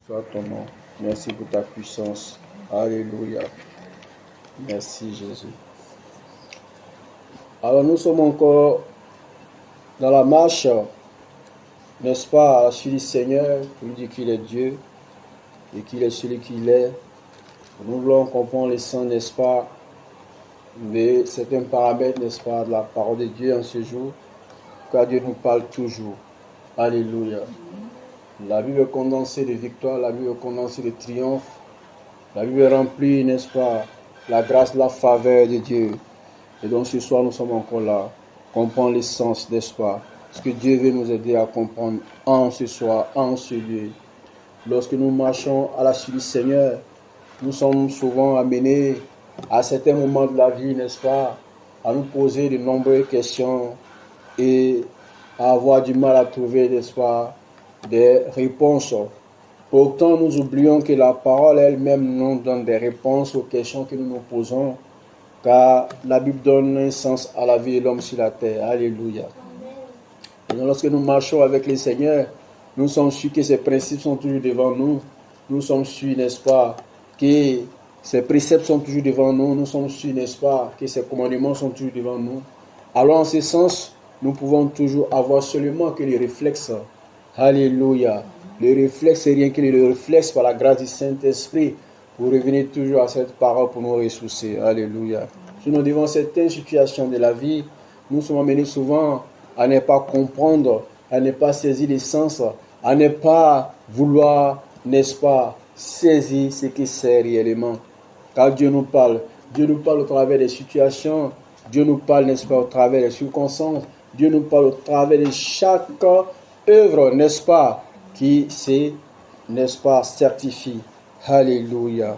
Soit ton nom. Merci pour ta puissance. Alléluia. Merci Jésus. Alors nous sommes encore dans la marche, n'est-ce pas, à la suite du Seigneur, pour lui dire qu'il est Dieu et qu'il est celui qu'il est. Nous voulons comprendre les sens, n'est-ce pas, de certains paramètres, n'est-ce pas, de la parole de Dieu en ce jour, car Dieu nous parle toujours. Alléluia. La Bible est condensée de victoire, la Bible est condensée de triomphe, la Bible est remplie, n'est-ce pas, la grâce, la faveur de Dieu. Et donc ce soir, nous sommes encore là, comprendre l'essence, n'est-ce pas, ce que Dieu veut nous aider à comprendre en ce soir, en ce lieu. Lorsque nous marchons à la suite du Seigneur, nous sommes souvent amenés à certains moments de la vie, n'est-ce pas, à nous poser de nombreuses questions et à avoir du mal à trouver, n'est-ce pas, des réponses. Pourtant, nous oublions que la parole elle-même nous donne des réponses aux questions que nous nous posons, car la Bible donne un sens à la vie de l'homme sur la terre. Alléluia. Et donc, lorsque nous marchons avec le Seigneur, nous sommes sûrs que ses principes sont toujours devant nous. Nous sommes sûrs, n'est-ce pas, que ses préceptes sont toujours devant nous. Nous sommes sûrs, n'est-ce pas, que ses commandements sont toujours devant nous. Alors, en ce sens, nous pouvons toujours avoir seulement que les réflexes. Alléluia. Le réflexe, c'est rien que le réflexe par la grâce du Saint-Esprit pour revenir toujours à cette parole pour nous ressourcer. Alléluia. Sinon, devant certaines situations de la vie, nous sommes amenés souvent à ne pas comprendre, à ne pas saisir l'essence, à ne pas vouloir, n'est-ce pas, saisir ce qui sert réellement. Car Dieu nous parle. Dieu nous parle au travers des situations. Dieu nous parle, n'est-ce pas, au travers des circonstances. Dieu nous parle au travers de chaque œuvre, n'est-ce pas, qui s'est, n'est-ce pas, certifie. Alléluia.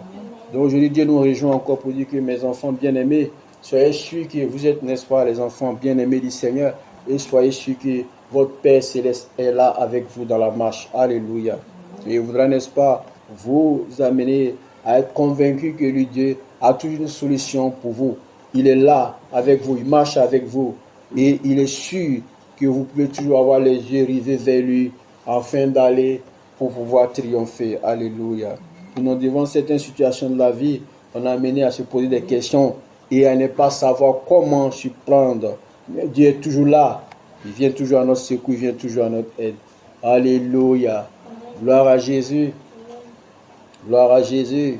Donc aujourd'hui, Dieu nous rejoint encore pour dire que mes enfants bien-aimés, soyez sûrs que vous êtes, n'est-ce pas, les enfants bien-aimés du Seigneur, et soyez sûrs que votre Père Céleste est là avec vous dans la marche. Alléluia. Et il voudra, n'est-ce pas, vous amener à être convaincu que lui, Dieu, a toujours une solution pour vous. Il est là avec vous, il marche avec vous, et il est sûr que vous pouvez toujours avoir les yeux rivés vers lui afin d'aller pour pouvoir triompher. Alléluia. Nous devant certaines situations de la vie, on a amené à se poser des questions et à ne pas savoir comment s'y prendre. Mais Dieu est toujours là. Il vient toujours à notre secours, il vient toujours à notre aide. Alléluia. Gloire à Jésus. Gloire à Jésus.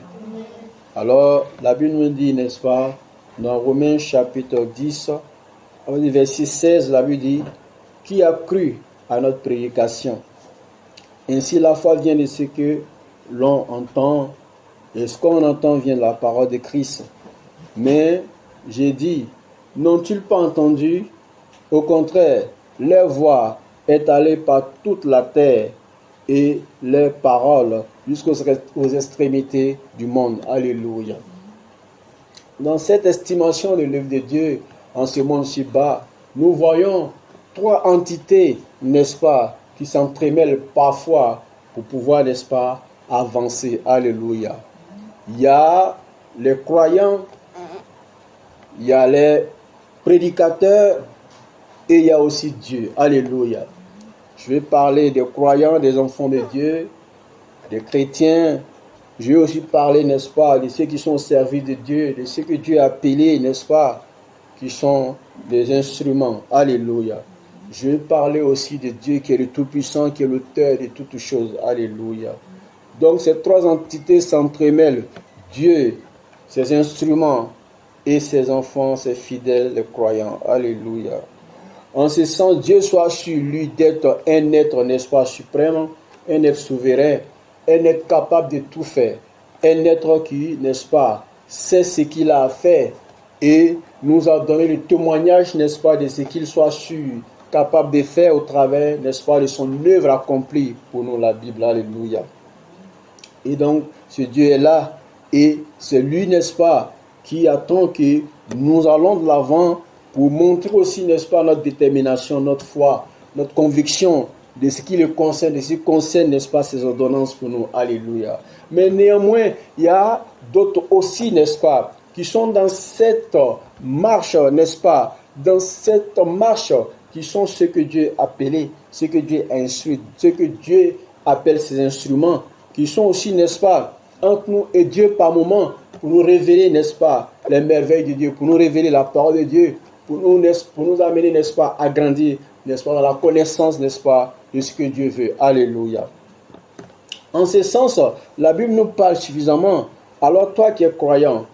Alors, la Bible nous dit, n'est-ce pas, dans Romains chapitre 10, verset 16, la Bible dit, qui a cru à notre prédication? Ainsi, la foi vient de ce que l'on entend, et ce qu'on entend vient de la parole de Christ. Mais, j'ai dit, n'ont-ils pas entendu? Au contraire, leur voix est allée par toute la terre, et leurs paroles jusqu'aux extrémités du monde. Alléluia. Dans cette estimation de l'œuvre de Dieu, en ce monde si bas, nous voyons trois entités, n'est-ce pas, qui s'entremêlent parfois pour pouvoir, n'est-ce pas, avancer. Alléluia. Il y a les croyants, il y a les prédicateurs et il y a aussi Dieu. Alléluia. Je vais parler des croyants, des enfants de Dieu, des chrétiens. Je vais aussi parler, n'est-ce pas, de ceux qui sont au service de Dieu, de ceux que Dieu a appelés, n'est-ce pas, qui sont des instruments. Alléluia. Je vais parler aussi de Dieu qui est le Tout-Puissant, qui est l'auteur de toutes choses. Alléluia. Donc ces trois entités s'entremêlent. Dieu, ses instruments et ses enfants, ses fidèles, les croyants. Alléluia. En ce sens, Dieu soit sur lui d'être un être, n'est-ce pas, suprême, un être souverain, un être capable de tout faire, un être qui, n'est-ce pas, sait ce qu'il a à faire et nous a donné le témoignage, n'est-ce pas, de ce qu'il soit sûr, capable de faire au travers, n'est-ce pas, de son œuvre accomplie pour nous, la Bible. Alléluia. Et donc, ce Dieu est là et c'est lui, n'est-ce pas, qui attend que nous allons de l'avant pour montrer aussi, n'est-ce pas, notre détermination, notre foi, notre conviction de ce qui le concerne, de ce qui concerne, n'est-ce pas, ses ordonnances pour nous. Alléluia. Mais néanmoins, il y a d'autres aussi, n'est-ce pas, qui sont dans cette marche, n'est-ce pas, dans cette marche, qui sont ceux que Dieu a appelés, ceux que Dieu a instruits, ceux que Dieu appelle ses instruments. qui sont aussi, n'est-ce pas, entre nous et Dieu par moment, pour nous révéler, n'est-ce pas, les merveilles de Dieu, pour nous révéler la parole de Dieu, pour nous amener, n'est-ce pas, à grandir, n'est-ce pas, dans la connaissance, n'est-ce pas, de ce que Dieu veut. Alléluia. En ce sens, la Bible nous parle suffisamment. Alors toi qui es croyant,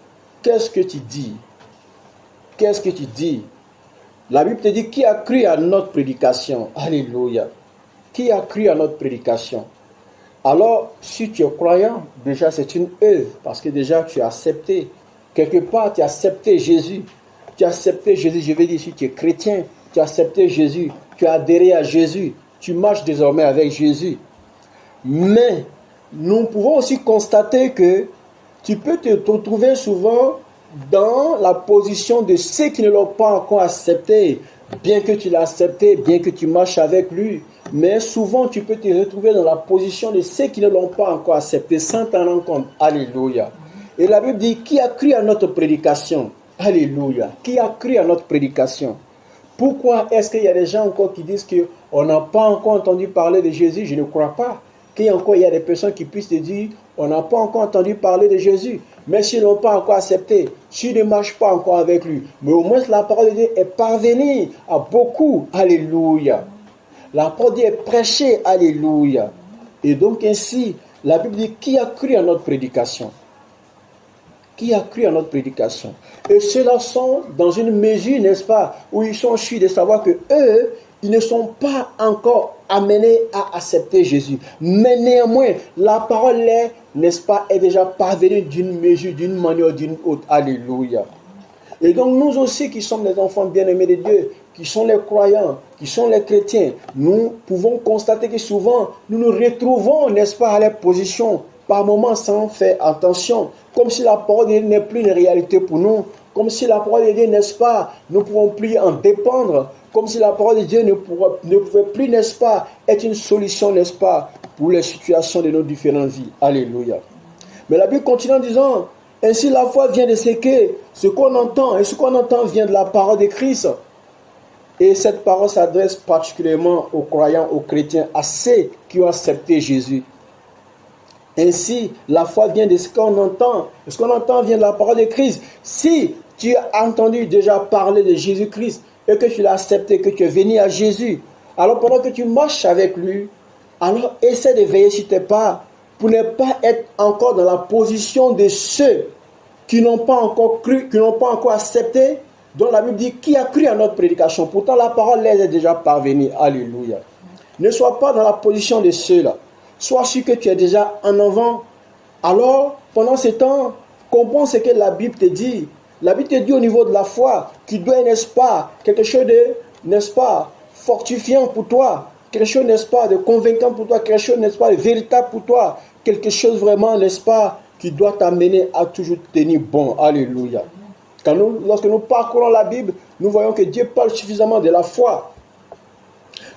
qu'est-ce que tu dis? Qu'est-ce que tu dis? La Bible te dit, qui a cru à notre prédication? Alléluia. Qui a cru à notre prédication? Alors, si tu es croyant, déjà c'est une œuvre, parce que déjà tu as accepté. Quelque part, tu as accepté Jésus. Tu as accepté Jésus, je veux dire, si tu es chrétien, tu as accepté Jésus, tu as adhéré à Jésus, tu marches désormais avec Jésus. Mais, nous pouvons aussi constater que tu peux te retrouver souvent dans la position de ceux qui ne l'ont pas encore accepté, bien que tu l'as accepté, bien que tu marches avec lui. Mais souvent, tu peux te retrouver dans la position de ceux qui ne l'ont pas encore accepté sans t'en rendre compte. Alléluia. Et la Bible dit, qui a cru à notre prédication? Alléluia. Qui a cru à notre prédication? Pourquoi est-ce qu'il y a des gens encore qui disent qu'on n'a pas encore entendu parler de Jésus? Je ne crois pas. Il y a des personnes qui puissent te dire, on n'a pas encore entendu parler de Jésus. Mais s'ils ne l'ont pas encore accepté, s'ils ne marchent pas encore avec lui, mais au moins la parole de Dieu est parvenue à beaucoup. Alléluia. La parole de Dieu est prêchée. Alléluia. Et donc ainsi, la Bible dit, qui a cru à notre prédication? Qui a cru à notre prédication? Et ceux-là sont dans une mesure, n'est-ce pas, où ils sont sûrs de savoir que eux, ils ne sont pas encore amenés à accepter Jésus. Mais néanmoins, la parole est, n'est-ce pas, est déjà parvenue d'une mesure, d'une manière, d'une autre. Alléluia. Et donc nous aussi qui sommes les enfants bien-aimés de Dieu, qui sont les croyants, qui sont les chrétiens, nous pouvons constater que souvent nous nous retrouvons, n'est-ce pas, à la position par moments sans faire attention, comme si la parole de Dieu n'est plus une réalité pour nous, comme si la parole de Dieu, n'est-ce pas, nous ne pouvons plus en dépendre, comme si la parole de Dieu ne pouvait plus, n'est-ce pas, être une solution, n'est-ce pas, pour les situations de nos différentes vies. Alléluia. Mais la Bible continue en disant, ainsi la foi vient de ce qu'on entend, et ce qu'on entend vient de la parole de Christ. Et cette parole s'adresse particulièrement aux croyants, aux chrétiens, à ceux qui ont accepté Jésus. Ainsi, la foi vient de ce qu'on entend. Et ce qu'on entend vient de la parole de Christ. Si tu as entendu déjà parler de Jésus-Christ et que tu l'as accepté, que tu es venu à Jésus, alors pendant que tu marches avec lui, alors essaie de veiller sur tes pas pour ne pas être encore dans la position de ceux qui n'ont pas encore cru, qui n'ont pas encore accepté, dont la Bible dit qui a cru à notre prédication. Pourtant, la parole les est déjà parvenue. Alléluia. Ne sois pas dans la position de ceux-là. Sois sûr que tu es déjà en avant. Alors, pendant ce temps, comprends ce que la Bible te dit. La Bible te dit au niveau de la foi, qui doit, n'est-ce pas, quelque chose de, n'est-ce pas, fortifiant pour toi, quelque chose, n'est-ce pas, de convaincant pour toi, quelque chose, n'est-ce pas, de véritable pour toi, quelque chose vraiment, n'est-ce pas, qui doit t'amener à toujours tenir bon. Alléluia. Lorsque nous parcourons la Bible, nous voyons que Dieu parle suffisamment de la foi.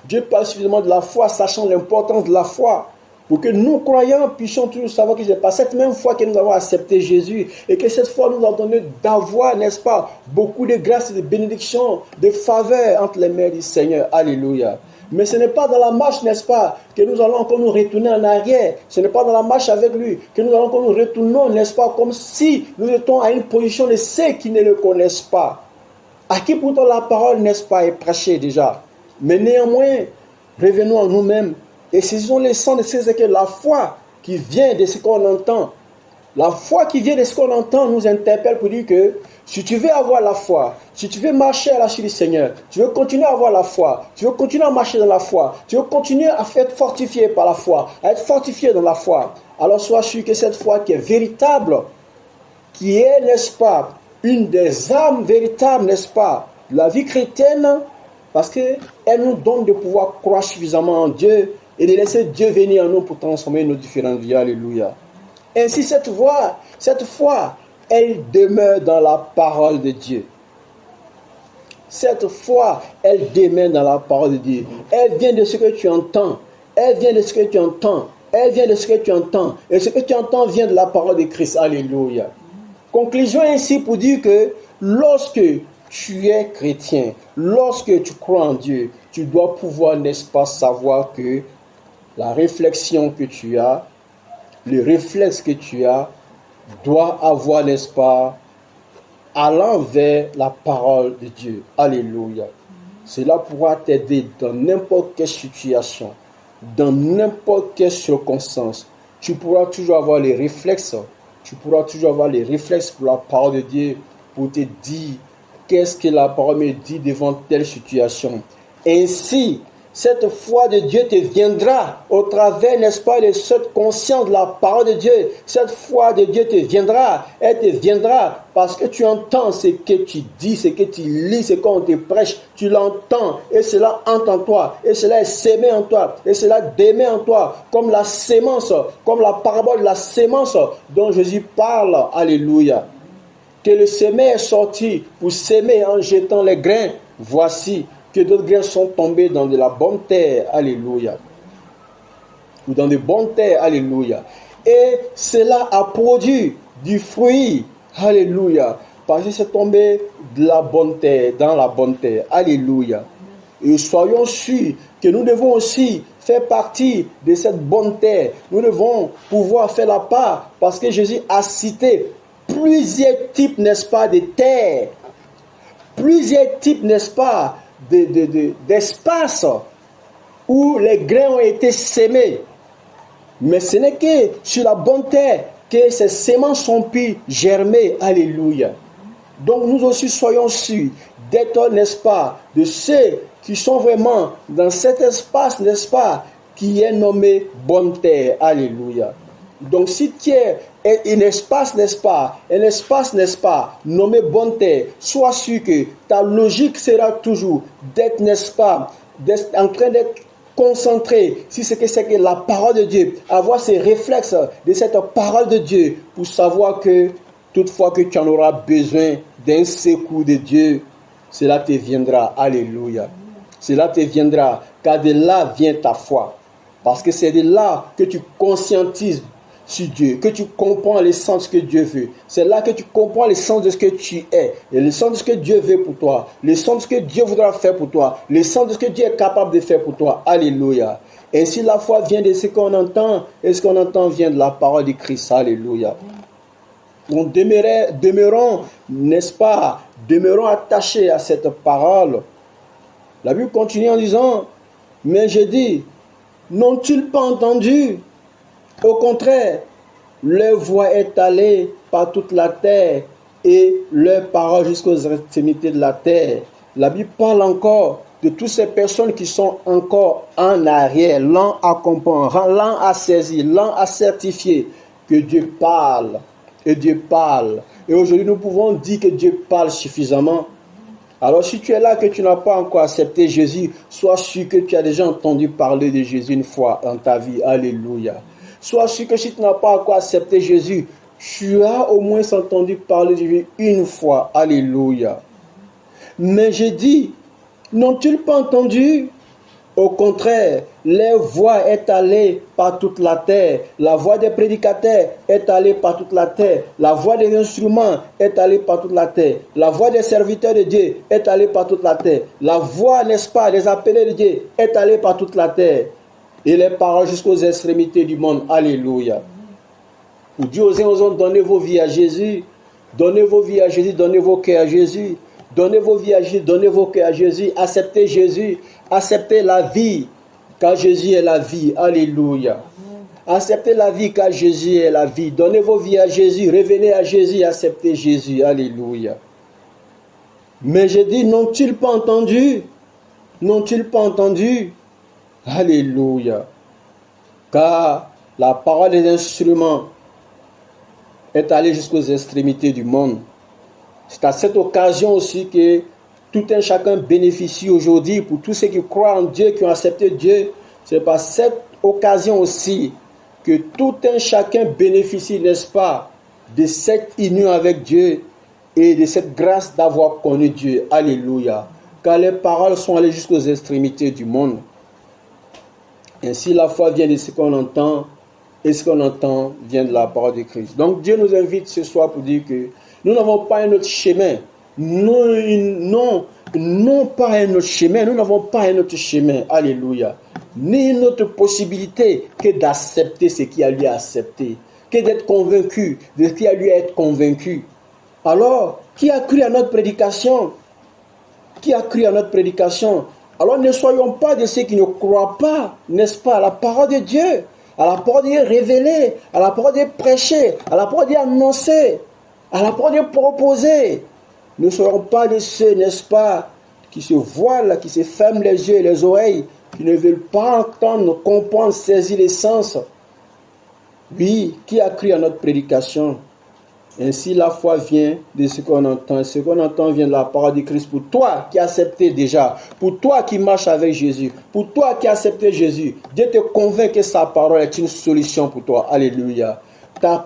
Dieu parle suffisamment de la foi, sachant l'importance de la foi, pour que nous, croyants, puissions toujours savoir que c'est pas cette même foi que nous avons accepté Jésus, et que cette foi nous a donné d'avoir, n'est-ce pas, beaucoup de grâce et de bénédictions, de faveurs entre les mains du Seigneur. Alléluia. Mais ce n'est pas dans la marche, n'est-ce pas, que nous allons encore nous retourner en arrière. Ce n'est pas dans la marche avec lui que nous allons encore nous retourner, n'est-ce pas, comme si nous étions à une position de ceux qui ne le connaissent pas. À qui pourtant la parole, n'est-ce pas, est prêchée déjà. Mais néanmoins, revenons à nous-mêmes et saisissons les sens de ce que la foi qui vient de ce qu'on entend. La foi qui vient de ce qu'on entend nous interpelle pour dire que si tu veux avoir la foi, si tu veux marcher à la suite du Seigneur, tu veux continuer à avoir la foi, tu veux continuer à marcher dans la foi, tu veux continuer à être fortifié par la foi, à être fortifié dans la foi, alors sois sûr que cette foi qui est véritable, qui est, n'est-ce pas, une des âmes véritables, n'est-ce pas, de la vie chrétienne, parce qu'elle nous donne de pouvoir croire suffisamment en Dieu et de laisser Dieu venir en nous pour transformer nos différentes vies. Alléluia. Ainsi, cette foi, elle demeure dans la parole de Dieu. Cette foi, elle demeure dans la parole de Dieu. Elle vient de ce que tu entends. Elle vient de ce que tu entends. Elle vient de ce que tu entends. Et ce que tu entends vient de la parole de Christ. Alléluia. Conclusion ainsi pour dire que lorsque tu es chrétien, lorsque tu crois en Dieu, tu dois pouvoir, n'est-ce pas, savoir que la réflexion que tu as, le réflexe que tu as doit avoir, n'est-ce pas, allant vers la parole de Dieu. Alléluia. Cela pourra t'aider dans n'importe quelle situation, dans n'importe quelle circonstance. Tu pourras toujours avoir les réflexes. Tu pourras toujours avoir les réflexes pour la parole de Dieu, pour te dire qu'est-ce que la parole me dit devant telle situation. Ainsi, cette foi de Dieu te viendra au travers, n'est-ce pas, de cette conscience de la parole de Dieu. Cette foi de Dieu te viendra. Elle te viendra parce que tu entends ce que tu dis, ce que tu lis, ce qu'on te prêche. Tu l'entends et cela entre en toi. Et cela est sémé en toi. Et cela démet en toi. Comme la sémence, comme la parabole de la sémence dont Jésus parle. Alléluia. Que le sémé est sorti pour s'aimer en jetant les grains. Voici que d'autres grains sont tombés dans de la bonne terre, alléluia, ou dans de bonnes terres, alléluia. Et cela a produit du fruit, alléluia, parce que c'est tombé de la bonne terre, dans la bonne terre, alléluia. Et soyons sûrs que nous devons aussi faire partie de cette bonne terre. Nous devons pouvoir faire la part, parce que Jésus a cité plusieurs types, n'est-ce pas, de terres, plusieurs types, n'est-ce pas, d'espace où les grains ont été sémés. Mais ce n'est que sur la bonne terre que ces semences sont pu germer. Alléluia. Donc nous aussi soyons sûrs d'être, n'est-ce pas, de ceux qui sont vraiment dans cet espace, n'est-ce pas, qui est nommé bonne terre. Alléluia. Donc si tu es un espace, n'est-ce pas, nommé bonne terre, sois sûr que ta logique sera toujours d'être, n'est-ce pas, d'être en train d'être concentré sur ce que c'est que la parole de Dieu, avoir ces réflexes de cette parole de Dieu pour savoir que toutefois que tu en auras besoin d'un secours de Dieu, cela te viendra. Alléluia. Cela te viendra, car de là vient ta foi. Parce que c'est de là que tu conscientises sur Dieu, que tu comprends l'essence que Dieu veut. C'est là que tu comprends l'essence de ce que tu es, et l'essence de ce que Dieu veut pour toi, l'essence de ce que Dieu voudra faire pour toi, l'essence de ce que Dieu est capable de faire pour toi. Alléluia. Ainsi la foi vient de ce qu'on entend, et ce qu'on entend vient de la parole de Christ. Alléluia. Nous demeurons, n'est-ce pas, demeurons attachés à cette parole. La Bible continue en disant, mais je dis, n'ont-ils pas entendu? Au contraire, leur voix est allée par toute la terre et leur parole jusqu'aux extrémités de la terre. La Bible parle encore de toutes ces personnes qui sont encore en arrière, lents à comprendre, lents à saisir, lents à certifier que Dieu parle. Et Dieu parle. Et aujourd'hui, nous pouvons dire que Dieu parle suffisamment. Alors si tu es là, que tu n'as pas encore accepté Jésus, sois sûr que tu as déjà entendu parler de Jésus une fois dans ta vie. Alléluia. Sois sûr que si tu n'as pas encore accepté Jésus, tu as au moins entendu parler de lui une fois. Alléluia. Mais j'ai dit, n'ont-ils pas entendu? Au contraire, leur voix est allée par toute la terre. La voix des prédicateurs est allée par toute la terre. La voix des instruments est allée par toute la terre. La voix des serviteurs de Dieu est allée par toute la terre. La voix, n'est-ce pas, des appelés de Dieu est allée par toute la terre. Et les paroles jusqu'aux extrémités du monde. Alléluia. Pour Dieu, osons donner vos vies à Jésus. Donnez vos vies à Jésus, donnez vos cœurs à Jésus. Donnez vos vies à Jésus, donnez vos cœurs à Jésus. Acceptez Jésus. Acceptez la vie, car Jésus est la vie. Alléluia. Acceptez la vie, car Jésus est la vie. Donnez vos vies à Jésus. Revenez à Jésus. Acceptez Jésus. Alléluia. Mais je dis, n'ont-ils pas entendu? N'ont-ils pas entendu? Alléluia. Car la parole des instruments est allée jusqu'aux extrémités du monde. C'est à cette occasion aussi que tout un chacun bénéficie aujourd'hui, pour tous ceux qui croient en Dieu, qui ont accepté Dieu. C'est par cette occasion aussi que tout un chacun bénéficie, n'est-ce pas, de cette union avec Dieu et de cette grâce d'avoir connu Dieu. Alléluia. Car les paroles sont allées jusqu'aux extrémités du monde. Ainsi la foi vient de ce qu'on entend, et ce qu'on entend vient de la parole de Christ. Donc Dieu nous invite ce soir pour dire que nous n'avons pas un autre chemin. Non, pas un autre chemin. Nous n'avons pas un autre chemin. Alléluia. ni une autre possibilité que d'accepter ce qui a lieu à accepter, que d'être convaincu de ce qui a lieu à être convaincu. Alors, qui a cru à notre prédication? Qui a cru à notre prédication? Alors ne soyons pas de ceux qui ne croient pas, n'est-ce pas, à la parole de Dieu, à la parole de Dieu révélée, à la parole de Dieu prêchée, à la parole de Dieu annoncée, à la parole de Dieu proposée. Ne soyons pas de ceux, n'est-ce pas, qui se voilent, qui se ferment les yeux et les oreilles, qui ne veulent pas entendre, comprendre, saisir l'essence. Oui, qui a cru à notre prédication? Ainsi, la foi vient de ce qu'on entend. Ce qu'on entend vient de la parole de Christ. Pour toi qui as accepté déjà, pour toi qui marches avec Jésus, pour toi qui as accepté Jésus, Dieu te convainc que sa parole est une solution pour toi. Alléluia.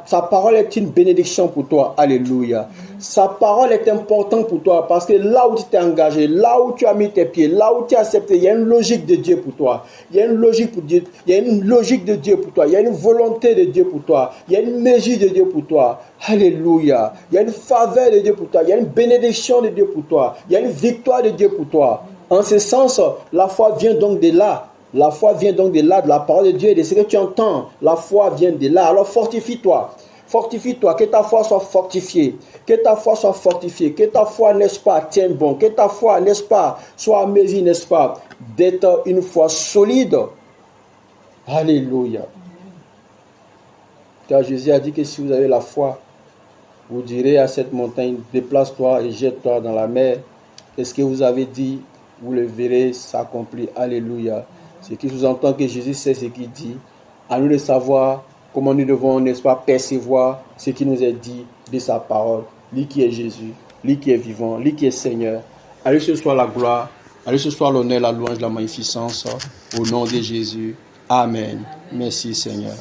Sa parole est une bénédiction pour toi. Alléluia. Sa parole est importante pour toi parce que là où tu t'es engagé, là où tu as mis tes pieds, là où tu as accepté, il y a une logique de Dieu pour toi. Il y a une logique pour Dieu. Il y a une logique de Dieu pour toi. Il y a une volonté de Dieu pour toi. Il y a une mesure de Dieu pour toi. Alléluia. Il y a une faveur de Dieu pour toi. Il y a une bénédiction de Dieu pour toi. Il y a une victoire de Dieu pour toi. En ce sens, la foi vient donc de là. La foi vient donc de là, de la parole de Dieu et de ce que tu entends. La foi vient de là. Alors fortifie-toi. Fortifie-toi, que ta foi soit fortifiée. Que ta foi soit fortifiée. Que ta foi, n'est-ce pas, tienne bon. Que ta foi, n'est-ce pas, soit à mesure, n'est-ce pas, d'être une foi solide. Alléluia. Car Jésus a dit que si vous avez la foi, vous direz à cette montagne, déplace-toi et jette-toi dans la mer. Et ce que vous avez dit, vous le verrez s'accomplir. Alléluia. Ce qui sous-entend que Jésus sait ce qu'il dit. À nous de savoir comment nous devons, n'est-ce pas, percevoir ce qui nous est dit de sa parole. Lui qui est Jésus, lui qui est vivant, lui qui est Seigneur. À lui ce soit la gloire, à lui ce soit l'honneur, la louange, la magnificence. Au nom de Jésus. Amen. Merci Seigneur.